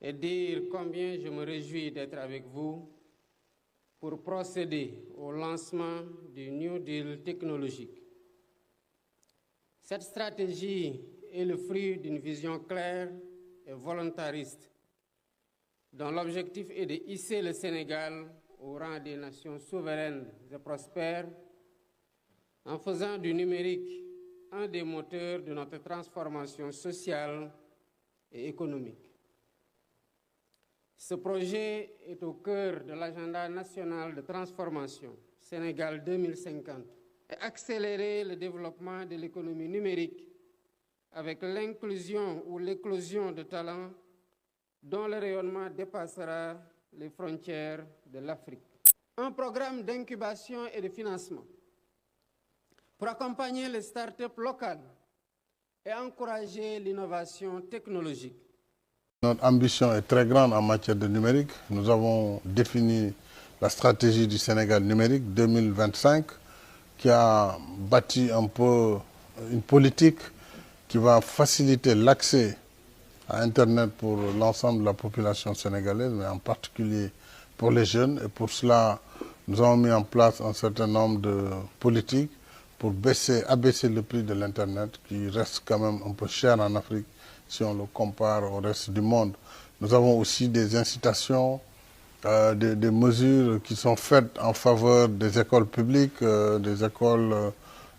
et dire combien je me réjouis d'être avec vous pour procéder au lancement du New Deal technologique. Cette stratégie est le fruit d'une vision claire et volontariste, dont l'objectif est de hisser le Sénégal au rang des nations souveraines et prospères, en faisant du numérique un des moteurs de notre transformation sociale et économique. Ce projet est au cœur de l'agenda national de transformation Sénégal 2050 et accélérer le développement de l'économie numérique avec l'inclusion ou l'éclosion de talents dont le rayonnement dépassera les frontières de l'Afrique. Un programme d'incubation et de financement pour accompagner les startups locales et encourager l'innovation technologique. Notre ambition est très grande en matière de numérique. Nous avons défini la stratégie du Sénégal numérique 2025 qui a bâti un peu une politique qui va faciliter l'accès à Internet pour l'ensemble de la population sénégalaise, mais en particulier pour les jeunes. Et pour cela, nous avons mis en place un certain nombre de politiques pour abaisser le prix de l'Internet qui reste quand même un peu cher en Afrique si on le compare au reste du monde. Nous avons aussi des incitations, des mesures qui sont faites en faveur des écoles publiques, des écoles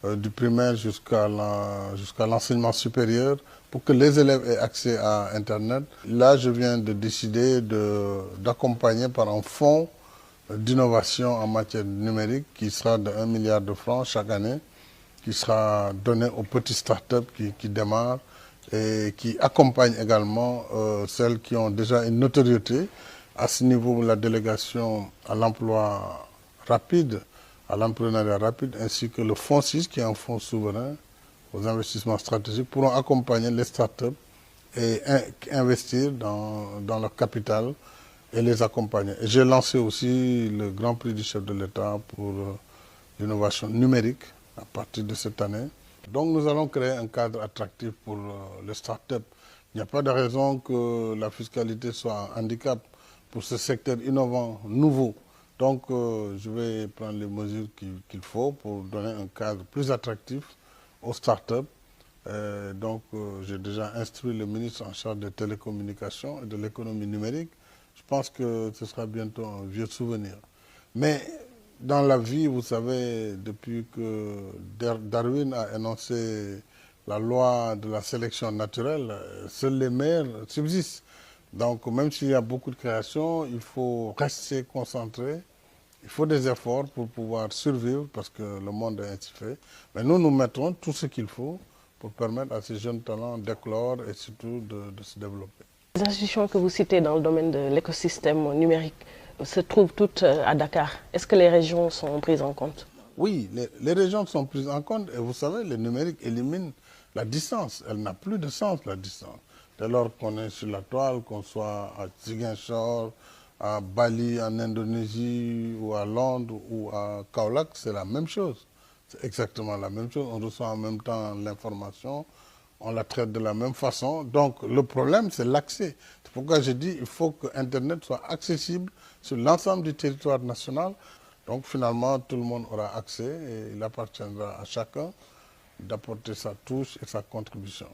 du primaire jusqu'à l'enseignement supérieur, pour que les élèves aient accès à Internet. Là, je viens de décider d'accompagner par un fonds d'innovation en matière numérique qui sera de 1 milliard de francs chaque année, qui sera donné aux petites startups qui démarrent et qui accompagnent également celles qui ont déjà une notoriété. À ce niveau, la délégation à l'emploi rapide, à l'entrepreneuriat rapide, ainsi que le Fonds 6, qui est un fonds souverain aux investissements stratégiques, pourront accompagner les startups et investir dans leur capital et les accompagner. J'ai lancé aussi le Grand Prix du chef de l'État pour l'innovation numérique à partir de cette année. Donc nous allons créer un cadre attractif pour les startups. Il n'y a pas de raison que la fiscalité soit un handicap pour ce secteur innovant, nouveau. Donc je vais prendre les mesures qu'il faut pour donner un cadre plus attractif aux startups. J'ai déjà instruit le ministre en charge des télécommunications et de l'économie numérique. Je pense que ce sera bientôt un vieux souvenir. Mais dans la vie, vous savez, depuis que Darwin a énoncé la loi de la sélection naturelle, seuls les meilleurs subsistent. Donc même s'il y a beaucoup de créations, il faut rester concentré. Il faut des efforts pour pouvoir survivre parce que le monde est ainsi fait. Mais nous mettrons tout ce qu'il faut pour permettre à ces jeunes talents d'éclore et surtout de se développer. Les institutions que vous citez dans le domaine de l'écosystème numérique se trouvent toutes à Dakar. Est-ce que les régions sont prises en compte? Oui, les régions sont prises en compte et vous savez, le numérique élimine la distance. Elle n'a plus de sens, la distance. Dès lors qu'on est sur la toile, qu'on soit à Ziguinchor, à Bali, en Indonésie, ou à Londres, ou à Kaolack, c'est la même chose. C'est exactement la même chose. On reçoit en même temps l'information, on la traite de la même façon. Donc le problème, c'est l'accès. C'est pourquoi je dis qu'il faut que Internet soit accessible sur l'ensemble du territoire national. Donc finalement, tout le monde aura accès et il appartiendra à chacun d'apporter sa touche et sa contribution.